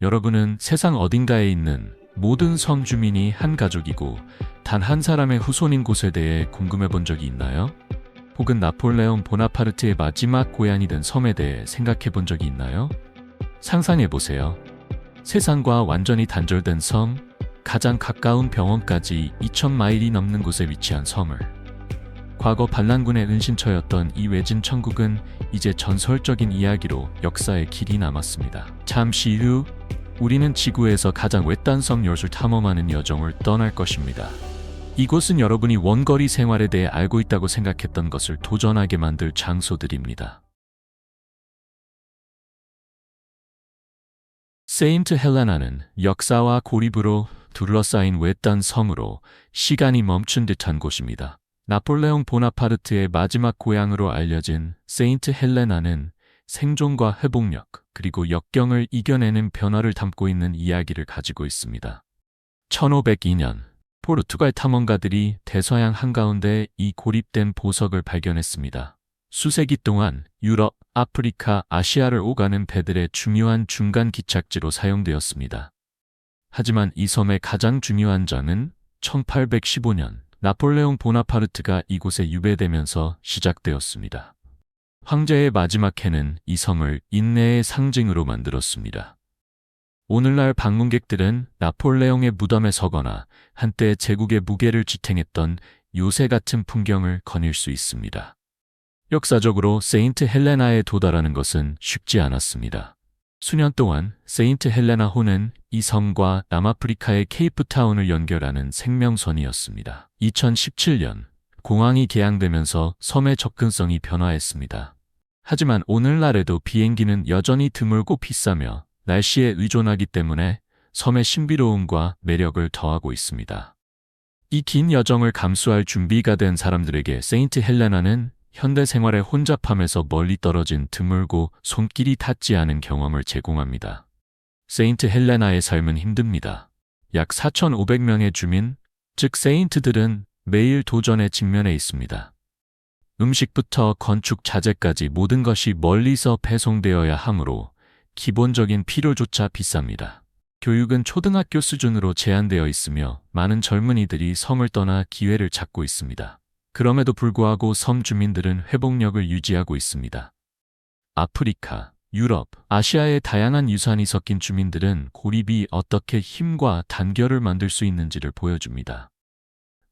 여러분은 세상 어딘가에 있는 모든 섬 주민이 한 가족이고 단 한 사람의 후손인 곳에 대해 궁금해 본 적이 있나요? 혹은 나폴레옹 보나파르트의 마지막 고향이 된 섬에 대해 생각해 본 적이 있나요? 상상해 보세요. 세상과 완전히 단절된 섬, 가장 가까운 병원까지 2,000마일이 넘는 곳에 위치한 섬을. 과거 반란군의 은신처였던 이 외진 천국은 이제 전설적인 이야기로 역사의 길이 남았습니다. 잠시 후 우리는 지구에서 가장 외딴 섬 요술 탐험하는 여정을 떠날 것입니다. 이곳은 여러분이 원거리 생활에 대해 알고 있다고 생각했던 것을 도전하게 만들 장소들입니다. 세인트 헬레나는 역사와 고립으로 둘러싸인 외딴 섬으로 시간이 멈춘 듯한 곳입니다. 나폴레옹 보나파르트의 마지막 고향으로 알려진 세인트 헬레나는 생존과 회복력, 그리고 역경을 이겨내는 변화를 담고 있는 이야기를 가지고 있습니다. 1502년, 포르투갈 탐험가들이 대서양 한가운데 이 고립된 보석을 발견했습니다. 수세기 동안 유럽, 아프리카, 아시아를 오가는 배들의 중요한 중간 기착지로 사용되었습니다. 하지만 이 섬의 가장 중요한 점은 1815년 나폴레옹 보나파르트가 이곳에 유배되면서 시작되었습니다. 황제의 마지막 해는 이 섬을 인내의 상징으로 만들었습니다. 오늘날 방문객들은 나폴레옹의 무덤에 서거나 한때 제국의 무게를 지탱했던 요새 같은 풍경을 거닐 수 있습니다. 역사적으로 세인트 헬레나에 도달하는 것은 쉽지 않았습니다. 수년 동안 세인트 헬레나호는 이 섬과 남아프리카의 케이프타운을 연결하는 생명선이었습니다. 2017년 공항이 개항되면서 섬의 접근성이 변화했습니다. 하지만 오늘날에도 비행기는 여전히 드물고 비싸며 날씨에 의존하기 때문에 섬의 신비로움과 매력을 더하고 있습니다. 이 긴 여정을 감수할 준비가 된 사람들에게 세인트 헬레나는 현대 생활의 혼잡함에서 멀리 떨어진 드물고 손길이 닿지 않은 경험을 제공합니다. 세인트 헬레나의 삶은 힘듭니다. 약 4,500명의 주민, 즉 세인트들은 매일 도전에 직면해 있습니다. 음식부터 건축 자재까지 모든 것이 멀리서 배송되어야 하므로 기본적인 필요조차 비쌉니다. 교육은 초등학교 수준으로 제한되어 있으며 많은 젊은이들이 섬을 떠나 기회를 찾고 있습니다. 그럼에도 불구하고 섬 주민들은 회복력을 유지하고 있습니다. 아프리카, 유럽, 아시아의 다양한 유산이 섞인 주민들은 고립이 어떻게 힘과 단결을 만들 수 있는지를 보여줍니다.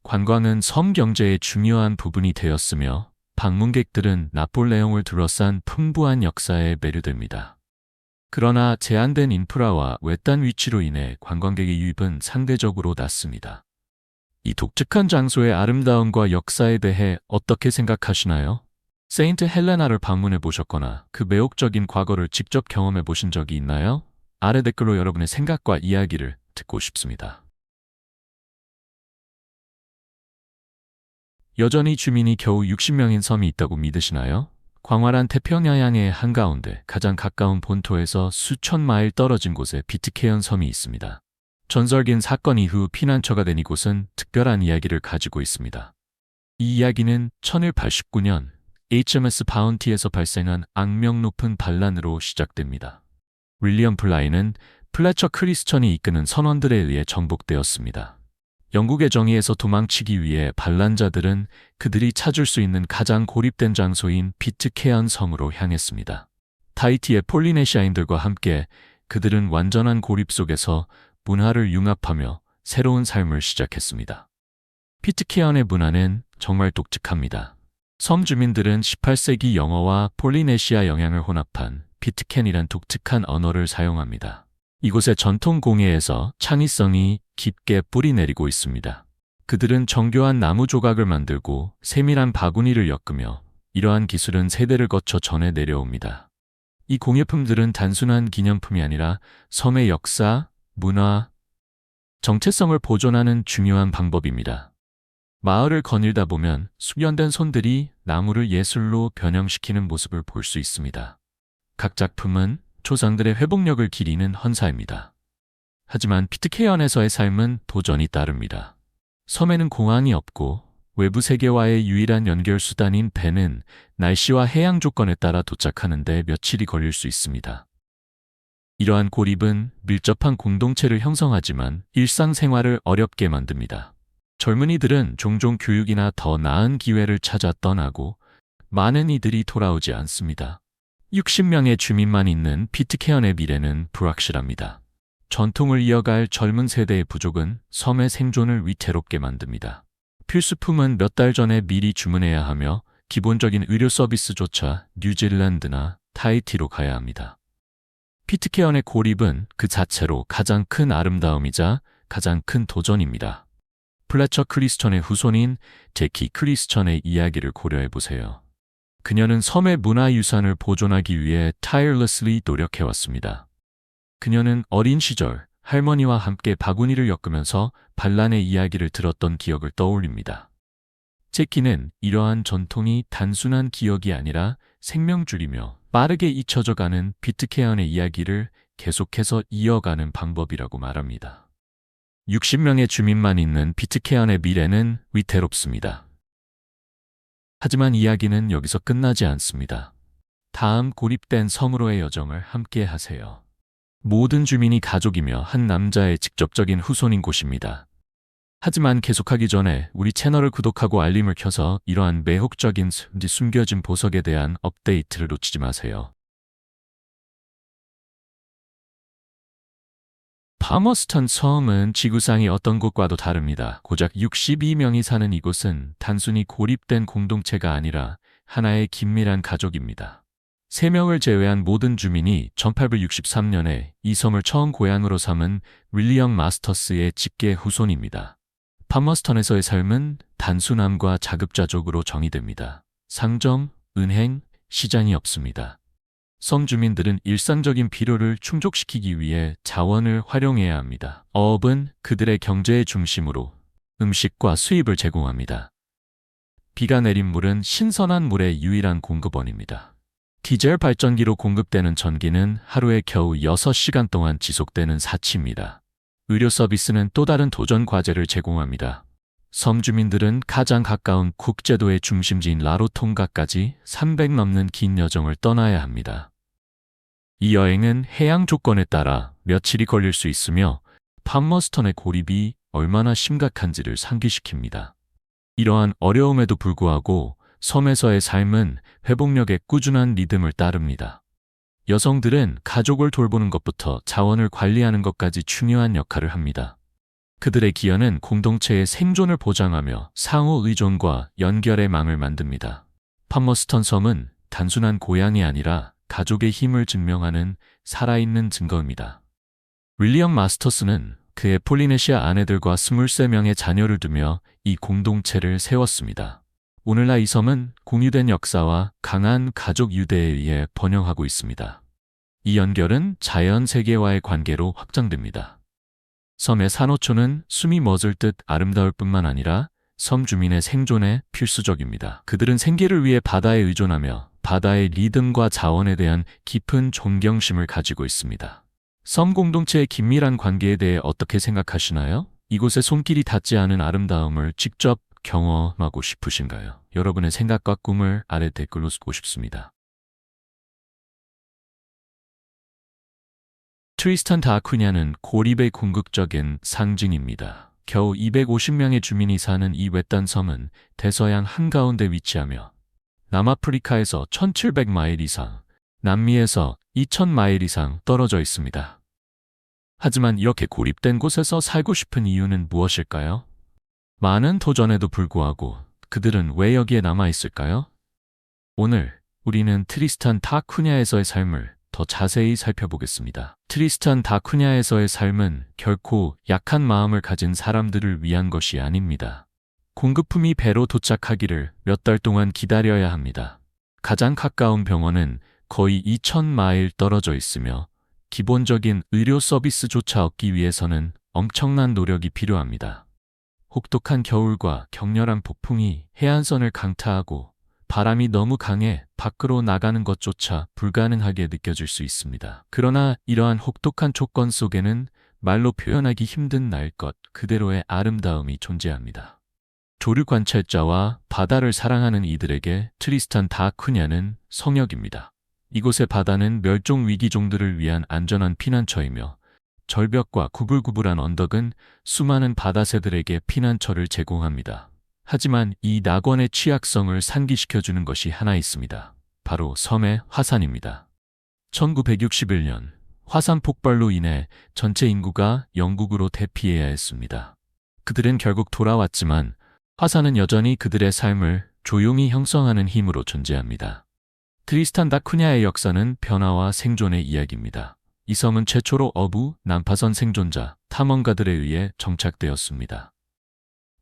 관광은 섬 경제의 중요한 부분이 되었으며 방문객들은 나폴레옹을 둘러싼 풍부한 역사에 매료됩니다. 그러나 제한된 인프라와 외딴 위치로 인해 관광객의 유입은 상대적으로 낮습니다. 이 독특한 장소의 아름다움과 역사에 대해 어떻게 생각하시나요? 세인트 헬레나를 방문해 보셨거나 그 매혹적인 과거를 직접 경험해 보신 적이 있나요? 아래 댓글로 여러분의 생각과 이야기를 듣고 싶습니다. 여전히 주민이 겨우 60명인 섬이 있다고 믿으시나요? 광활한 태평양의 한가운데 가장 가까운 본토에서 수천 마일 떨어진 곳에 비트케언 섬이 있습니다. 전설긴 사건 이후 피난처가 된 이곳은 특별한 이야기를 가지고 있습니다. 이 이야기는 1189년 HMS 바운티에서 발생한 악명 높은 반란으로 시작됩니다. 윌리엄 블라이는 플래처 크리스천이 이끄는 선원들에 의해 정복되었습니다. 영국의 정의에서 도망치기 위해 반란자들은 그들이 찾을 수 있는 가장 고립된 장소인 비트케언 섬으로 향했습니다. 타히티의 폴리네시아인들과 함께 그들은 완전한 고립 속에서 문화를 융합하며 새로운 삶을 시작했습니다. 비트케언의 문화는 정말 독특합니다. 섬 주민들은 18세기 영어와 폴리네시아 영향을 혼합한 비트켄이란 독특한 언어를 사용합니다. 이곳의 전통 공예에서 창의성이 깊게 뿌리내리고 있습니다. 그들은 정교한 나무 조각을 만들고 세밀한 바구니를 엮으며 이러한 기술은 세대를 거쳐 전해 내려옵니다. 이 공예품들은 단순한 기념품이 아니라 섬의 역사, 문화, 정체성을 보존하는 중요한 방법입니다. 마을을 거닐다 보면 숙련된 손들이 나무를 예술로 변형시키는 모습을 볼 수 있습니다. 각 작품은 조상들의 회복력을 기리는 헌사입니다. 하지만 비트케언에서의 삶은 도전이 따릅니다. 섬에는 공항이 없고 외부 세계와의 유일한 연결 수단인 배는 날씨와 해양 조건에 따라 도착하는데 며칠이 걸릴 수 있습니다. 이러한 고립은 밀접한 공동체를 형성하지만 일상생활을 어렵게 만듭니다. 젊은이들은 종종 교육이나 더 나은 기회를 찾아 떠나고 많은 이들이 돌아오지 않습니다. 60명의 주민만 있는 피트케언의 미래는 불확실합니다. 전통을 이어갈 젊은 세대의 부족은 섬의 생존을 위태롭게 만듭니다. 필수품은 몇 달 전에 미리 주문해야 하며 기본적인 의료 서비스조차 뉴질랜드나 타히티로 가야 합니다. 피트케언의 고립은 그 자체로 가장 큰 아름다움이자 가장 큰 도전입니다. 플래처 크리스천의 후손인 제키 크리스천의 이야기를 고려해보세요. 그녀는 섬의 문화유산을 보존하기 위해 tirelessly 노력해왔습니다. 그녀는 어린 시절 할머니와 함께 바구니를 엮으면서 반란의 이야기를 들었던 기억을 떠올립니다. 제키는 이러한 전통이 단순한 기억이 아니라 생명줄이며 빠르게 잊혀져가는 피트케언의 이야기를 계속해서 이어가는 방법이라고 말합니다. 60명의 주민만 있는 피트케언의 미래는 위태롭습니다. 하지만 이야기는 여기서 끝나지 않습니다. 다음 고립된 섬으로의 여정을 함께 하세요. 모든 주민이 가족이며 한 남자의 직접적인 후손인 곳입니다. 하지만 계속하기 전에 우리 채널을 구독하고 알림을 켜서 이러한 매혹적인 숨겨진 보석에 대한 업데이트를 놓치지 마세요. 파머스턴 섬은 지구상의 어떤 곳과도 다릅니다. 고작 62명이 사는 이곳은 단순히 고립된 공동체가 아니라 하나의 긴밀한 가족입니다. 3명을 제외한 모든 주민이 1863년에 이 섬을 처음 고향으로 삼은 윌리엄 마스터스의 직계 후손입니다. 파머스턴에서의 삶은 단순함과 자급자족으로 정의됩니다. 상점, 은행, 시장이 없습니다. 섬 주민들은 일상적인 필요를 충족시키기 위해 자원을 활용해야 합니다. 어업은 그들의 경제의 중심으로 음식과 수입을 제공합니다. 비가 내린 물은 신선한 물의 유일한 공급원입니다. 디젤 발전기로 공급되는 전기는 하루에 겨우 6시간 동안 지속되는 사치입니다. 의료 서비스는 또 다른 도전 과제를 제공합니다. 섬 주민들은 가장 가까운 국제도의 중심지인 라로통가까지 300 넘는 긴 여정을 떠나야 합니다. 이 여행은 해양 조건에 따라 며칠이 걸릴 수 있으며 파머스턴의 고립이 얼마나 심각한지를 상기시킵니다. 이러한 어려움에도 불구하고 섬에서의 삶은 회복력의 꾸준한 리듬을 따릅니다. 여성들은 가족을 돌보는 것부터 자원을 관리하는 것까지 중요한 역할을 합니다. 그들의 기여는 공동체의 생존을 보장하며 상호 의존과 연결의 망을 만듭니다. 파머스턴 섬은 단순한 고향이 아니라 가족의 힘을 증명하는 살아있는 증거입니다. 윌리엄 마스터스는 그의 폴리네시아 아내들과 23명의 자녀를 두며 이 공동체를 세웠습니다. 오늘날 이 섬은 공유된 역사와 강한 가족 유대에 의해 번영하고 있습니다. 이 연결은 자연 세계와의 관계로 확장됩니다. 섬의 산호초는 숨이 멎을 듯 아름다울 뿐만 아니라 섬 주민의 생존에 필수적입니다. 그들은 생계를 위해 바다에 의존하며 바다의 리듬과 자원에 대한 깊은 존경심을 가지고 있습니다. 섬 공동체의 긴밀한 관계에 대해 어떻게 생각하시나요? 이곳의 손길이 닿지 않은 아름다움을 직접 경험하고 싶으신가요? 여러분의 생각과 꿈을 아래 댓글로 쓰고 싶습니다. 트리스탄 다 아쿠냐는 고립의 궁극적인 상징입니다. 겨우 250명의 주민이 사는 이 외딴 섬은 대서양 한가운데 위치하며 남아프리카에서 1700마일 이상, 남미에서 2000마일 이상 떨어져 있습니다. 하지만 이렇게 고립된 곳에서 살고 싶은 이유는 무엇일까요? 많은 도전에도 불구하고 그들은 왜 여기에 남아 있을까요? 오늘 우리는 트리스탄 다 아쿠냐에서의 삶을 더 자세히 살펴보겠습니다. 트리스탄 다 아쿠냐에서의 삶은 결코 약한 마음을 가진 사람들을 위한 것이 아닙니다. 공급품이 배로 도착하기를 몇 달 동안 기다려야 합니다. 가장 가까운 병원은 거의 2000마일 떨어져 있으며 기본적인 의료 서비스조차 얻기 위해서는 엄청난 노력이 필요합니다. 혹독한 겨울과 격렬한 폭풍이 해안선을 강타하고 바람이 너무 강해 밖으로 나가는 것조차 불가능하게 느껴질 수 있습니다. 그러나 이러한 혹독한 조건 속에는 말로 표현하기 힘든 날 것 그대로의 아름다움이 존재합니다. 조류 관찰자와 바다를 사랑하는 이들에게 트리스탄 다 아쿠냐는 성역입니다. 이곳의 바다는 멸종 위기종들을 위한 안전한 피난처이며 절벽과 구불구불한 언덕은 수많은 바다새들에게 피난처를 제공합니다. 하지만 이 낙원의 취약성을 상기시켜주는 것이 하나 있습니다. 바로 섬의 화산입니다. 1961년 화산 폭발로 인해 전체 인구가 영국으로 대피해야 했습니다. 그들은 결국 돌아왔지만 화산은 여전히 그들의 삶을 조용히 형성하는 힘으로 존재합니다. 트리스탄 다 쿠냐의 역사는 변화와 생존의 이야기입니다. 이 섬은 최초로 어부, 난파선 생존자, 탐험가들에 의해 정착되었습니다.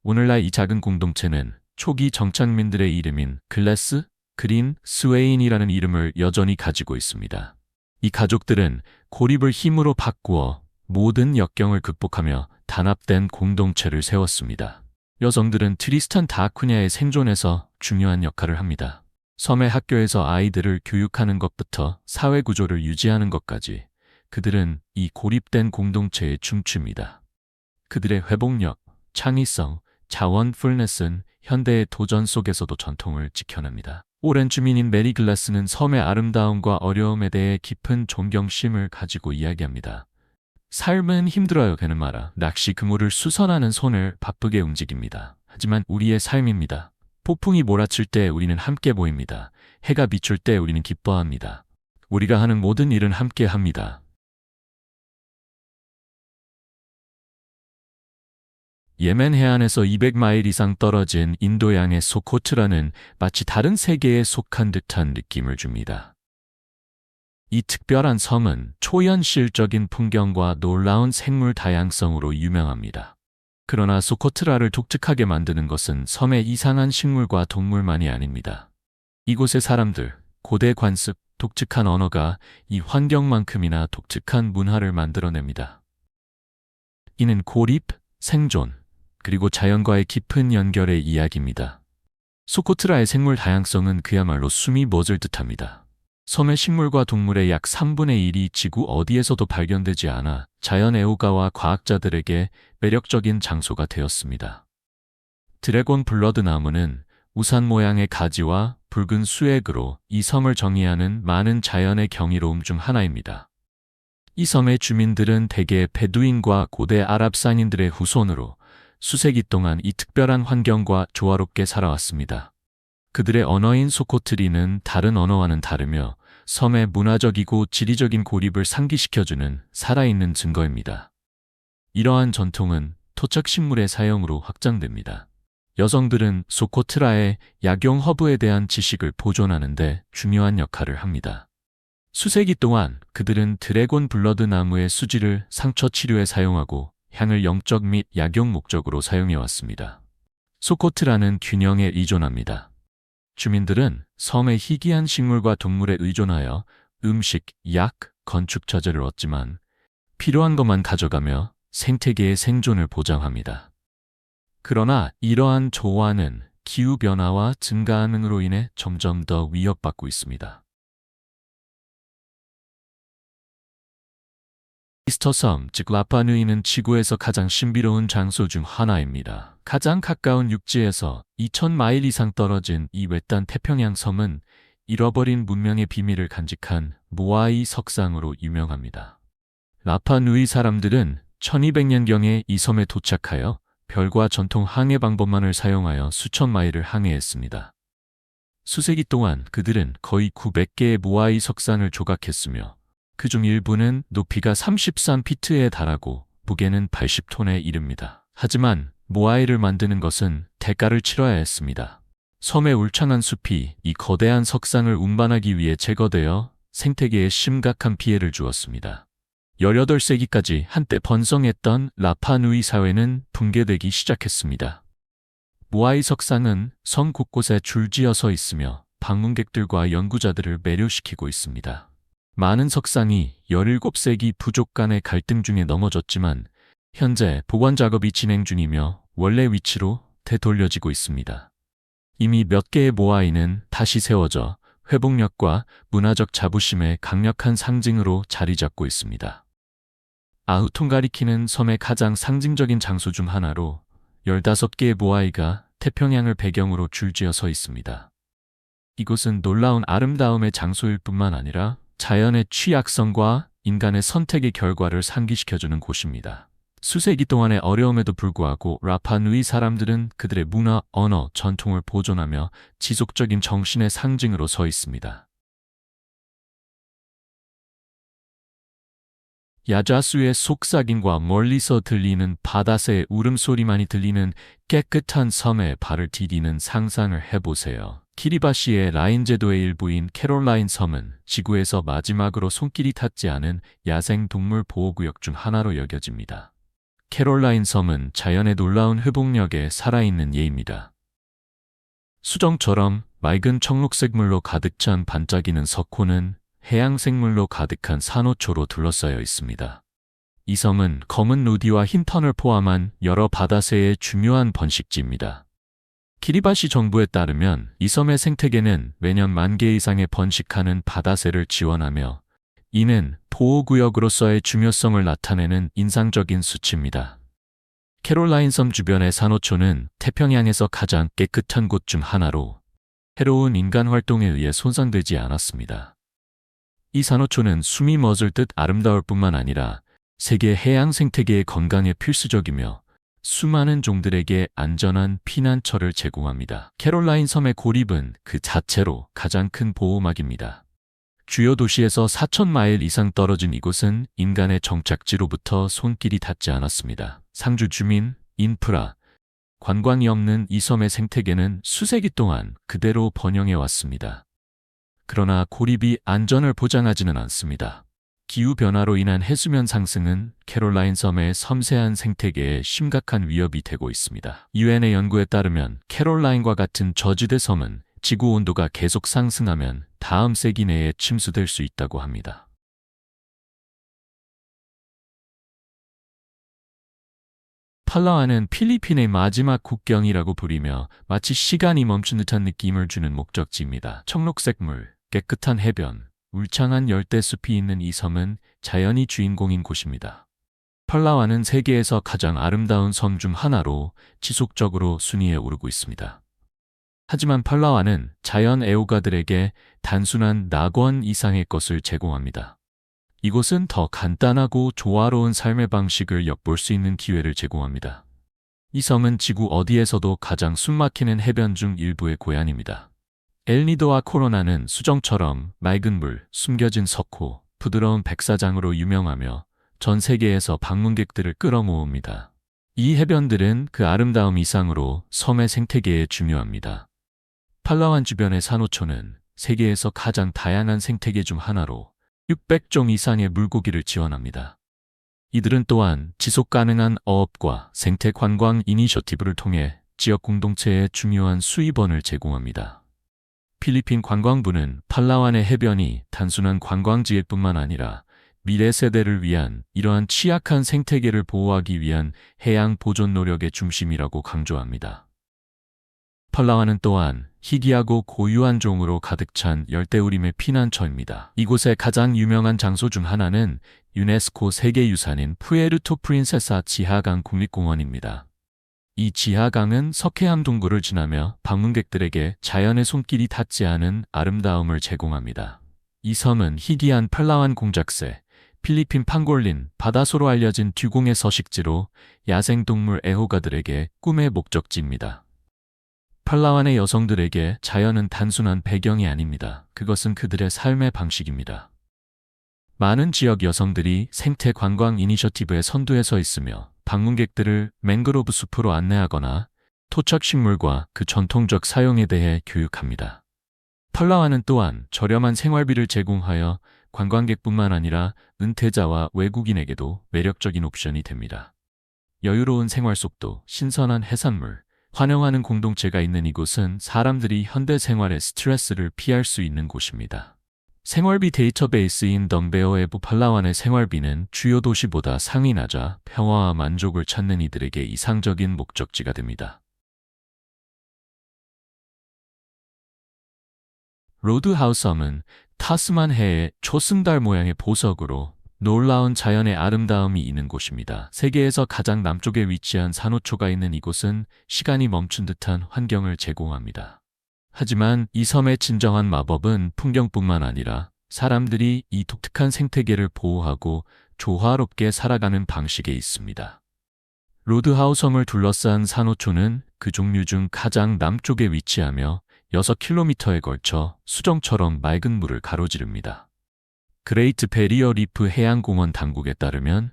오늘날 이 작은 공동체는 초기 정착민들의 이름인 글래스, 그린, 스웨인이라는 이름을 여전히 가지고 있습니다. 이 가족들은 고립을 힘으로 바꾸어 모든 역경을 극복하며 단합된 공동체를 세웠습니다. 여성들은 트리스탄 다 쿠냐의 생존에서 중요한 역할을 합니다. 섬의 학교에서 아이들을 교육하는 것부터 사회 구조를 유지하는 것까지 그들은 이 고립된 공동체에 춤춥니다. 그들의 회복력, 창의성, 자원풀넷은 현대의 도전 속에서도 전통을 지켜냅니다. 오랜 주민인 메리 글라스는 섬의 아름다움과 어려움에 대해 깊은 존경심을 가지고 이야기합니다. 삶은 힘들어요, 걔는 말아. 낚시 그물을 수선하는 손을 바쁘게 움직입니다. 하지만 우리의 삶입니다. 폭풍이 몰아칠 때 우리는 함께 보입니다. 해가 비출 때 우리는 기뻐합니다. 우리가 하는 모든 일은 함께 합니다. 예멘 해안에서 200마일 이상 떨어진 인도양의 소코트라는 마치 다른 세계에 속한 듯한 느낌을 줍니다. 이 특별한 섬은 초현실적인 풍경과 놀라운 생물 다양성으로 유명합니다. 그러나 소코트라를 독특하게 만드는 것은 섬의 이상한 식물과 동물만이 아닙니다. 이곳의 사람들, 고대 관습, 독특한 언어가 이 환경만큼이나 독특한 문화를 만들어냅니다. 이는 고립, 생존, 그리고 자연과의 깊은 연결의 이야기입니다. 소코트라의 생물 다양성은 그야말로 숨이 멎을 듯합니다. 섬의 식물과 동물의 약 3분의 1이 지구 어디에서도 발견되지 않아 자연 애호가와 과학자들에게 매력적인 장소가 되었습니다. 드래곤 블러드 나무는 우산 모양의 가지와 붉은 수액으로 이 섬을 정의하는 많은 자연의 경이로움 중 하나입니다. 이 섬의 주민들은 대개 베두인과 고대 아랍 산인들의 후손으로 수세기 동안 이 특별한 환경과 조화롭게 살아왔습니다. 그들의 언어인 소코트리는 다른 언어와는 다르며 섬의 문화적이고 지리적인 고립을 상기시켜주는 살아있는 증거입니다. 이러한 전통은 토착식물의 사용으로 확장됩니다. 여성들은 소코트라의 약용 허브에 대한 지식을 보존하는 데 중요한 역할을 합니다. 수세기 동안 그들은 드래곤 블러드 나무의 수지를 상처 치료에 사용하고 향을 영적 및 약용 목적으로 사용해왔습니다. 소코트라는 균형에 의존합니다. 주민들은 섬의 희귀한 식물과 동물에 의존하여 음식, 약, 건축 자재를 얻지만 필요한 것만 가져가며 생태계의 생존을 보장합니다. 그러나 이러한 조화는 기후변화와 증가하는으로 인해 점점 더 위협받고 있습니다. 이스터 섬, 즉 라파누이는 지구에서 가장 신비로운 장소 중 하나입니다. 가장 가까운 육지에서 2000마일 이상 떨어진 이 외딴 태평양 섬은 잃어버린 문명의 비밀을 간직한 모아이 석상으로 유명합니다. 라파누이 사람들은 1200년경에 이 섬에 도착하여 별과 전통 항해 방법만을 사용하여 수천 마일을 항해했습니다. 수세기 동안 그들은 거의 900개의 모아이 석상을 조각했으며 그중 일부는 높이가 33피트에 달하고 무게는 80톤에 이릅니다. 하지만 모아이를 만드는 것은 대가를 치러야 했습니다. 섬의 울창한 숲이 이 거대한 석상을 운반하기 위해 제거되어 생태계에 심각한 피해를 주었습니다. 18세기까지 한때 번성했던 라파누이 사회는 붕괴되기 시작했습니다. 모아이 석상은 섬 곳곳에 줄지어 서 있으며 방문객들과 연구자들을 매료시키고 있습니다. 많은 석상이 17세기 부족 간의 갈등 중에 넘어졌지만 현재 보관 작업이 진행 중이며 원래 위치로 되돌려지고 있습니다. 이미 몇 개의 모아이는 다시 세워져 회복력과 문화적 자부심의 강력한 상징으로 자리 잡고 있습니다. 아우통가리키는 섬의 가장 상징적인 장소 중 하나로 15개의 모아이가 태평양을 배경으로 줄지어 서 있습니다. 이곳은 놀라운 아름다움의 장소일 뿐만 아니라 자연의 취약성과 인간의 선택의 결과를 상기시켜주는 곳입니다. 수세기 동안의 어려움에도 불구하고 라파누이 사람들은 그들의 문화, 언어, 전통을 보존하며 지속적인 정신의 상징으로 서 있습니다. 야자수의 속삭임과 멀리서 들리는 바다새의 울음소리만이 들리는 깨끗한 섬에 발을 디디는 상상을 해보세요. 키리바시의 라인 제도의 일부인 캐롤라인 섬은 지구에서 마지막으로 손길이 닿지 않은 야생동물 보호구역 중 하나로 여겨집니다. 캐롤라인 섬은 자연의 놀라운 회복력에 살아있는 예입니다. 수정처럼 맑은 청록색물로 가득 찬 반짝이는 석호는 해양생물로 가득한 산호초로 둘러싸여 있습니다. 이 섬은 검은 루디와 흰 턴을 포함한 여러 바다새의 중요한 번식지입니다. 키리바시 정부에 따르면 이 섬의 생태계는 매년 10,000개 이상의 번식하는 바다새를 지원하며 이는 보호구역으로서의 중요성을 나타내는 인상적인 수치입니다. 캐롤라인 섬 주변의 산호초는 태평양에서 가장 깨끗한 곳 중 하나로 해로운 인간 활동에 의해 손상되지 않았습니다. 이 산호초는 숨이 멎을 듯 아름다울 뿐만 아니라 세계 해양 생태계의 건강에 필수적이며 수많은 종들에게 안전한 피난처를 제공합니다. 캐롤라인 섬의 고립은 그 자체로 가장 큰 보호막입니다. 주요 도시에서 4,000마일 이상 떨어진 이곳은 인간의 정착지로부터 손길이 닿지 않았습니다. 상주 주민, 인프라, 관광이 없는 이 섬의 생태계는 수세기 동안 그대로 번영해 왔습니다. 그러나 고립이 안전을 보장하지는 않습니다. 기후변화로 인한 해수면 상승은 캐롤라인 섬의 섬세한 생태계에 심각한 위협이 되고 있습니다. 유엔의 연구에 따르면 캐롤라인과 같은 저지대 섬은 지구 온도가 계속 상승하면 다음 세기 내에 침수될 수 있다고 합니다. 팔라완은 필리핀의 마지막 국경이라고 부리며 마치 시간이 멈춘 듯한 느낌을 주는 목적지입니다. 청록색 물, 깨끗한 해변, 울창한 열대숲이 있는 이 섬은 자연이 주인공인 곳입니다. 팔라완은 세계에서 가장 아름다운 섬 중 하나로 지속적으로 순위에 오르고 있습니다. 하지만 팔라완은 자연 애호가들에게 단순한 낙원 이상의 것을 제공합니다. 이곳은 더 간단하고 조화로운 삶의 방식을 엿볼 수 있는 기회를 제공합니다. 이 섬은 지구 어디에서도 가장 숨막히는 해변 중 일부의 고향입니다. 엘니도와 코로나는 수정처럼 맑은 물, 숨겨진 석호, 부드러운 백사장으로 유명하며 전 세계에서 방문객들을 끌어모읍니다. 이 해변들은 그 아름다움 이상으로 섬의 생태계에 중요합니다. 팔라완 주변의 산호초는 세계에서 가장 다양한 생태계 중 하나로 600종 이상의 물고기를 지원합니다. 이들은 또한 지속 가능한 어업과 생태 관광 이니셔티브를 통해 지역 공동체에 중요한 수입원을 제공합니다. 필리핀 관광부는 팔라완의 해변이 단순한 관광지일 뿐만 아니라 미래 세대를 위한 이러한 취약한 생태계를 보호하기 위한 해양 보존 노력의 중심이라고 강조합니다. 팔라완은 또한 희귀하고 고유한 종으로 가득 찬 열대우림의 피난처입니다. 이곳의 가장 유명한 장소 중 하나는 유네스코 세계유산인 푸에르토 프린세사 지하강 국립공원입니다. 이 지하강은 석회암 동굴을 지나며 방문객들에게 자연의 손길이 닿지 않은 아름다움을 제공합니다. 이 섬은 희귀한 팔라완 공작새, 필리핀 팡골린, 바다소로 알려진 듀공의 서식지로 야생동물 애호가들에게 꿈의 목적지입니다. 팔라완의 여성들에게 자연은 단순한 배경이 아닙니다. 그것은 그들의 삶의 방식입니다. 많은 지역 여성들이 생태 관광 이니셔티브의 선두에 서 있으며 방문객들을 맹그로브 숲으로 안내하거나 토착식물과 그 전통적 사용에 대해 교육합니다. 팔라완은 또한 저렴한 생활비를 제공하여 관광객뿐만 아니라 은퇴자와 외국인에게도 매력적인 옵션이 됩니다. 여유로운 생활 속도, 신선한 해산물, 환영하는 공동체가 있는 이곳은 사람들이 현대 생활의 스트레스를 피할 수 있는 곳입니다. 생활비 데이터베이스인 덤베어에브 팔라완의 생활비는 주요 도시보다 상위 낮아 평화와 만족을 찾는 이들에게 이상적인 목적지가 됩니다. 로드하우섬은 타스만 해의 초승달 모양의 보석으로 놀라운 자연의 아름다움이 있는 곳입니다. 세계에서 가장 남쪽에 위치한 산호초가 있는 이곳은 시간이 멈춘 듯한 환경을 제공합니다. 하지만 이 섬의 진정한 마법은 풍경뿐만 아니라 사람들이 이 독특한 생태계를 보호하고 조화롭게 살아가는 방식에 있습니다. 로드하우 섬을 둘러싼 산호초는 그 종류 중 가장 남쪽에 위치하며 6km에 걸쳐 수정처럼 맑은 물을 가로지릅니다. 그레이트 베리어 리프 해양공원 당국에 따르면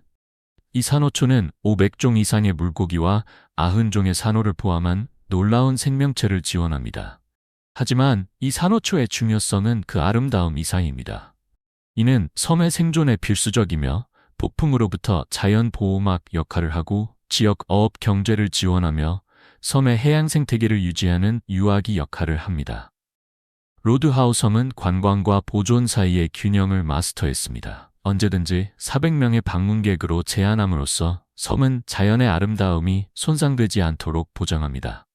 이 산호초는 500종 이상의 물고기와 90종의 산호를 포함한 놀라운 생명체를 지원합니다. 하지만 이 산호초의 중요성은 그 아름다움 이상입니다. 이는 섬의 생존에 필수적이며 폭풍으로부터 자연 보호막 역할을 하고 지역 어업 경제를 지원하며 섬의 해양 생태계를 유지하는 유아기 역할을 합니다. 로드하우 섬은 관광과 보존 사이의 균형을 마스터했습니다. 언제든지 400명의 방문객으로 제한함으로써 섬은 자연의 아름다움이 손상되지 않도록 보장합니다.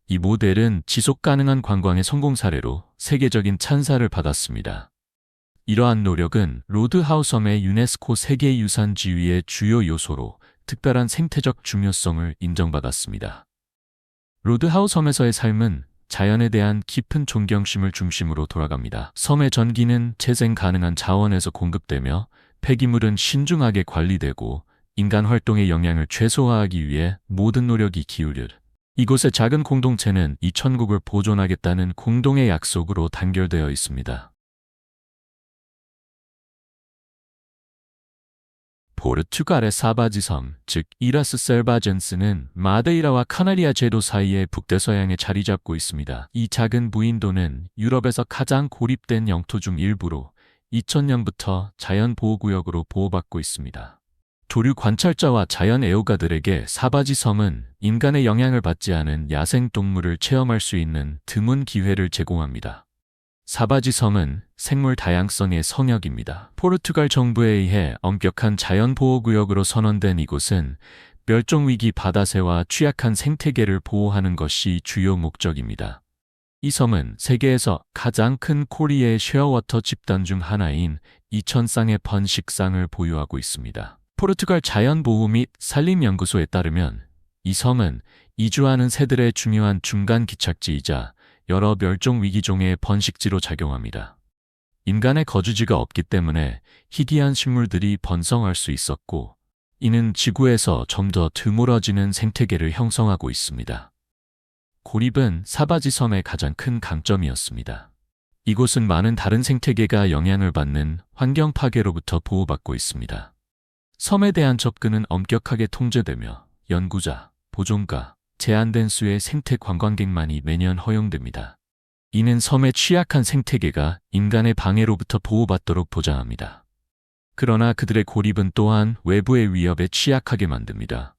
이 모델은 지속 가능한 관광의 성공 사례로 세계적인 찬사를 받았습니다. 이러한 노력은 로드하우 섬의 유네스코 세계유산 지위의 주요 요소로 특별한 생태적 중요성을 인정받았습니다. 로드하우 섬에서의 삶은 자연에 대한 깊은 존경심을 중심으로 돌아갑니다. 섬의 전기는 재생 가능한 자원에서 공급되며 폐기물은 신중하게 관리되고 인간 활동의 영향을 최소화하기 위해 모든 노력이 기울여 이곳의 작은 공동체는 이 천국을 보존하겠다는 공동의 약속으로 단결되어 있습니다. 포르투갈의 사바지섬, 즉 이라스 셀바젠스는 마데이라와 카나리아 제도 사이의 북대서양에 자리 잡고 있습니다. 이 작은 무인도는 유럽에서 가장 고립된 영토 중 일부로 2000년부터 자연보호구역으로 보호받고 있습니다. 조류 관찰자와 자연 애호가들에게 사바지섬은 인간의 영향을 받지 않은 야생동물을 체험할 수 있는 드문 기회를 제공합니다. 사바지섬은 생물 다양성의 성역입니다. 포르투갈 정부에 의해 엄격한 자연보호구역으로 선언된 이곳은 멸종위기 바다새와 취약한 생태계를 보호하는 것이 주요 목적입니다. 이 섬은 세계에서 가장 큰 코리의 쉐어워터 집단 중 하나인 2000쌍의 번식쌍을 보유하고 있습니다. 포르투갈 자연보호 및 산림연구소에 따르면 이 섬은 이주하는 새들의 중요한 중간 기착지이자 여러 멸종 위기종의 번식지로 작용합니다. 인간의 거주지가 없기 때문에 희귀한 식물들이 번성할 수 있었고, 이는 지구에서 좀 더 드물어지는 생태계를 형성하고 있습니다. 고립은 사바지섬의 가장 큰 강점이었습니다. 이곳은 많은 다른 생태계가 영향을 받는 환경 파괴로부터 보호받고 있습니다. 섬에 대한 접근은 엄격하게 통제되며 연구자, 보존가, 제한된 수의 생태 관광객만이 매년 허용됩니다. 이는 섬의 취약한 생태계가 인간의 방해로부터 보호받도록 보장합니다. 그러나 그들의 고립은 또한 외부의 위협에 취약하게 만듭니다.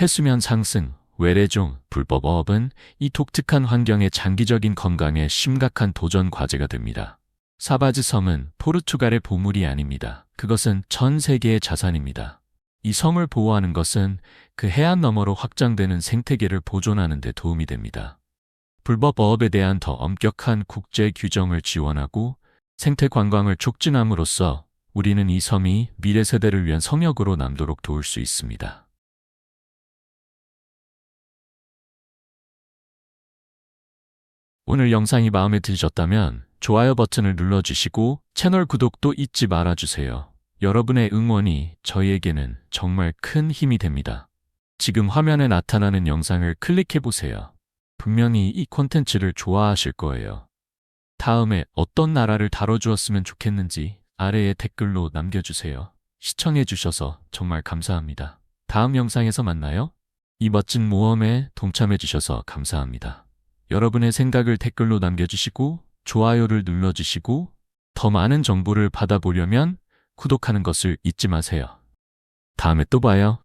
해수면 상승, 외래종, 불법 어업은 이 독특한 환경의 장기적인 건강에 심각한 도전 과제가 됩니다. 사바지섬은 포르투갈의 보물이 아닙니다. 그것은 전 세계의 자산입니다. 이 섬을 보호하는 것은 그 해안 너머로 확장되는 생태계를 보존하는 데 도움이 됩니다. 불법 어업에 대한 더 엄격한 국제 규정을 지원하고 생태 관광을 촉진함으로써 우리는 이 섬이 미래 세대를 위한 성역으로 남도록 도울 수 있습니다. 오늘 영상이 마음에 드셨다면 좋아요 버튼을 눌러주시고 채널 구독도 잊지 말아주세요. 여러분의 응원이 저희에게는 정말 큰 힘이 됩니다. 지금 화면에 나타나는 영상을 클릭해보세요. 분명히 이 콘텐츠를 좋아하실 거예요. 다음에 어떤 나라를 다뤄주었으면 좋겠는지 아래에 댓글로 남겨주세요. 시청해주셔서 정말 감사합니다. 다음 영상에서 만나요. 이 멋진 모험에 동참해주셔서 감사합니다. 여러분의 생각을 댓글로 남겨주시고 좋아요를 눌러주시고 더 많은 정보를 받아보려면 구독하는 것을 잊지 마세요. 다음에 또 봐요.